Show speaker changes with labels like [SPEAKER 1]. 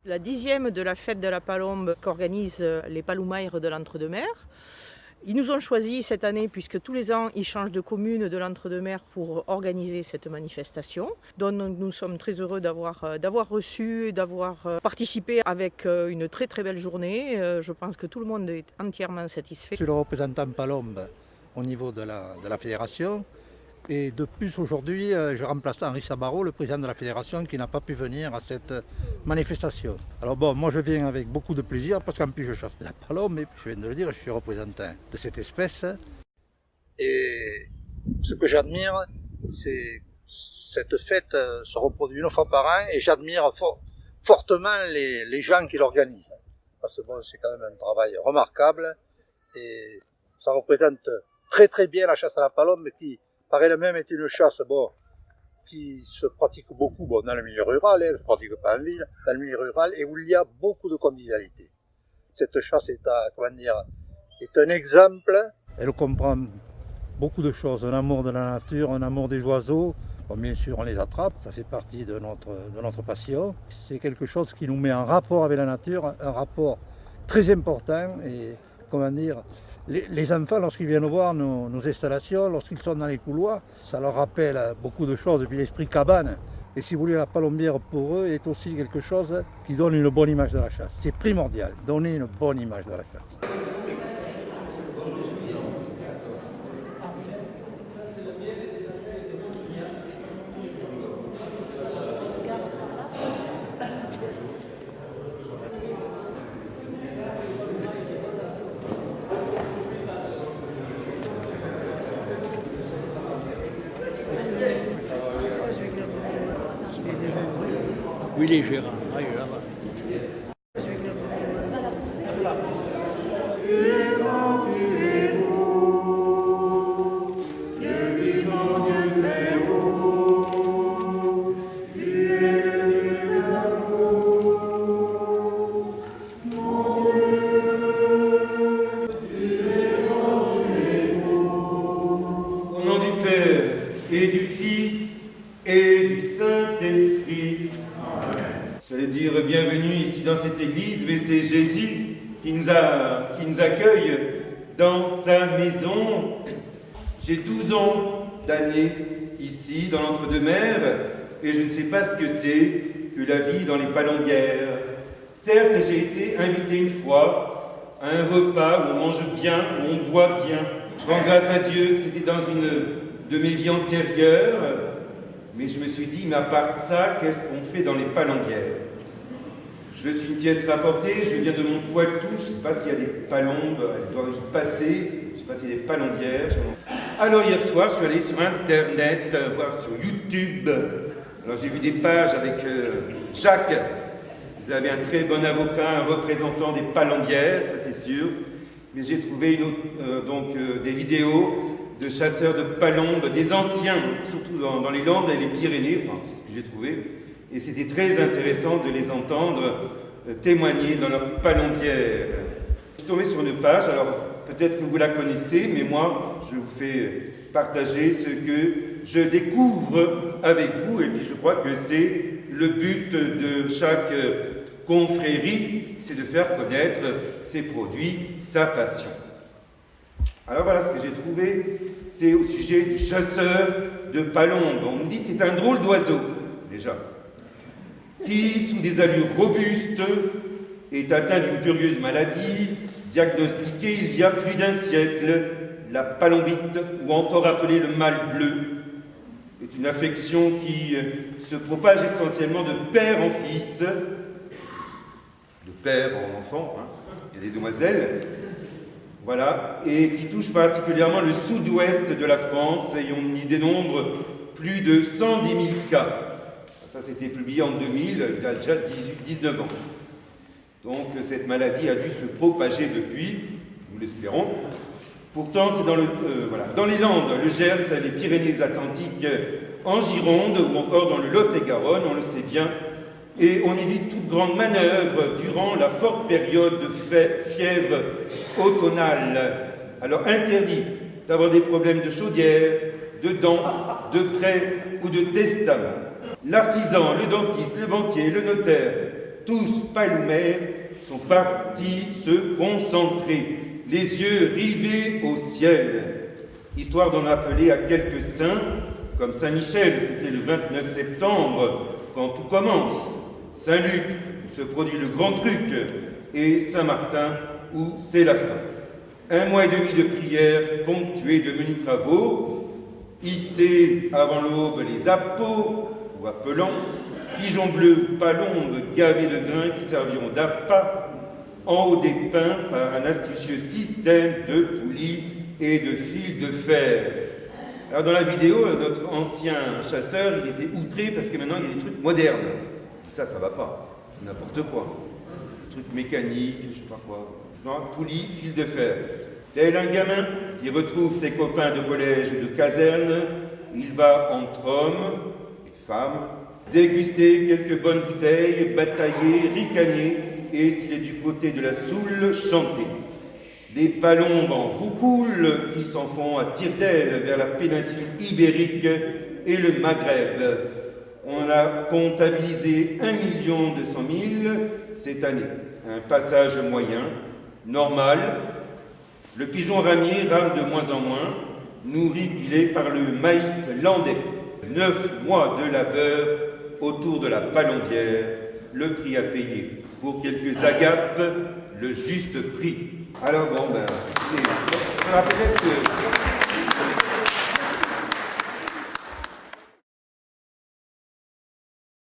[SPEAKER 1] La 10e de la fête de la Palombe qu'organisent les Paloumaires de l'Entre-deux-Mers. Ils nous ont choisis cette année puisque tous les ans ils changent de commune de l'Entre-deux-Mers pour organiser cette manifestation. Donc nous sommes très heureux d'avoir reçu, d'avoir participé avec une très très belle journée. Je pense que tout le monde est entièrement satisfait.
[SPEAKER 2] Je suis le représentant Palombe au niveau de la fédération. Et de plus aujourd'hui, je remplace Henri Sabaro, le président de la fédération, qui n'a pas pu venir à cette manifestation. Alors bon, moi je viens avec beaucoup de plaisir parce qu'en plus je chasse la palombe, et je viens de le dire, je suis représentant de cette espèce. Et ce que j'admire, c'est cette fête se reproduit une fois par an et j'admire fortement les gens qui l'organisent. Parce que bon, c'est quand même un travail remarquable et ça représente très très bien la chasse à la palombe qui, par elle-même, est une chasse qui se pratique beaucoup dans le milieu rural, elle ne se pratique pas en ville, dans le milieu rural, et où il y a beaucoup de convivialité. Cette chasse est un exemple. Elle comprend beaucoup de choses, un amour de la nature, un amour des oiseaux. Bon, bien sûr, on les attrape, ça fait partie de notre passion. C'est quelque chose qui nous met en rapport avec la nature, un rapport très important et, les enfants, lorsqu'ils viennent voir nos installations, lorsqu'ils sont dans les couloirs, ça leur rappelle beaucoup de choses, et puis l'esprit cabane. Et si vous voulez, la palombière pour eux est aussi quelque chose qui donne une bonne image de la chasse. C'est primordial, donner une bonne image de la chasse.
[SPEAKER 3] Oui, les Gérard, ah, il est là-bas.
[SPEAKER 4] Au nom du Père et du Fils et du Saint-Esprit. J'allais dire bienvenue ici dans cette église, mais c'est Jésus qui nous accueille dans sa maison. J'ai 12 ans d'années ici, dans l'Entre-deux-Mers, et je ne sais pas ce que c'est que la vie dans les palombières. Certes, j'ai été invité une fois à un repas où on mange bien, où on boit bien. Je rends grâce à Dieu que c'était dans une de mes vies antérieures, mais je me suis dit, mais à part ça, qu'est-ce qu'on fait dans les palombières? Je suis une pièce rapportée, je viens de Montpoitou, je ne sais pas s'il y a des palombes, elles doivent y passer, je ne sais pas s'il y a des palombières. Alors hier soir, je suis allé sur Internet, voir sur YouTube. Alors j'ai vu des pages avec Jacques. Vous avez un très bon avocat, un représentant des palombières, ça c'est sûr. Mais j'ai trouvé des vidéos de chasseurs de palombes, des anciens, surtout dans les Landes et les Pyrénées, enfin, c'est ce que j'ai trouvé. Et c'était très intéressant de les entendre témoigner dans leur palombière. Je suis tombé sur une page, alors peut-être que vous la connaissez, mais moi, je vous fais partager ce que je découvre avec vous, et puis je crois que c'est le but de chaque confrérie, c'est de faire connaître ses produits, sa passion. Alors voilà ce que j'ai trouvé, c'est au sujet du chasseur de palombes. On nous dit que c'est un drôle d'oiseau, déjà, qui, sous des allures robustes, est atteint d'une curieuse maladie, diagnostiquée il y a plus d'un siècle, la palombite, ou encore appelée le mal bleu, est une affection qui se propage essentiellement de père en fils, de père en enfant, hein. Il y a des demoiselles, voilà, et qui touche particulièrement le sud-ouest de la France, et on y dénombre plus de 110 000 cas. Ça, c'était publié en 2000, il y a déjà 19 ans. Donc, cette maladie a dû se propager depuis, nous l'espérons. Pourtant, c'est dans les Landes, le Gers, les Pyrénées-Atlantiques, en Gironde, ou encore dans le Lot-et-Garonne, on le sait bien, et on évite toute grande manœuvre durant la forte période de fièvre automnale. Alors, interdit d'avoir des problèmes de chaudière, de dents, de prêt ou de testament. L'artisan, le dentiste, le banquier, le notaire tous paloumaires, sont partis se concentrer, les yeux rivés au ciel, histoire d'en appeler à quelques saints, comme Saint Michel, fêté le 29 septembre, quand tout commence, Saint Luc, où se produit le grand truc, et Saint Martin, où c'est la fin. 1 mois et demi de prière ponctué de menus travaux, hisser avant l'aube les appos, ou appelants, pigeons bleus, palombes gavés de grains qui serviront d'appât, en haut des pins par un astucieux système de poulies et de fils de fer. Alors dans la vidéo, notre ancien chasseur, il était outré parce que maintenant il y a des trucs modernes. Ça va pas. N'importe quoi. Trucs mécaniques, je sais pas quoi. Non, poulies, fils de fer. Tel un gamin qui retrouve ses copains de collège ou de caserne, il va entre hommes et femmes déguster quelques bonnes bouteilles, batailler, ricaner et, s'il est du côté de la Soule, chanter. Des palombes en roucoule qui s'en font à tire-d'aile vers la péninsule ibérique et le Maghreb. On a comptabilisé 1 200 000 cette année. Un passage moyen, normal. Le pigeon ramier rame de moins en moins, nourri qu'il est par le maïs landais. 9 mois de labeur autour de la palombière, le prix à payer. Pour quelques agapes, le juste prix. Alors bon, peut-être que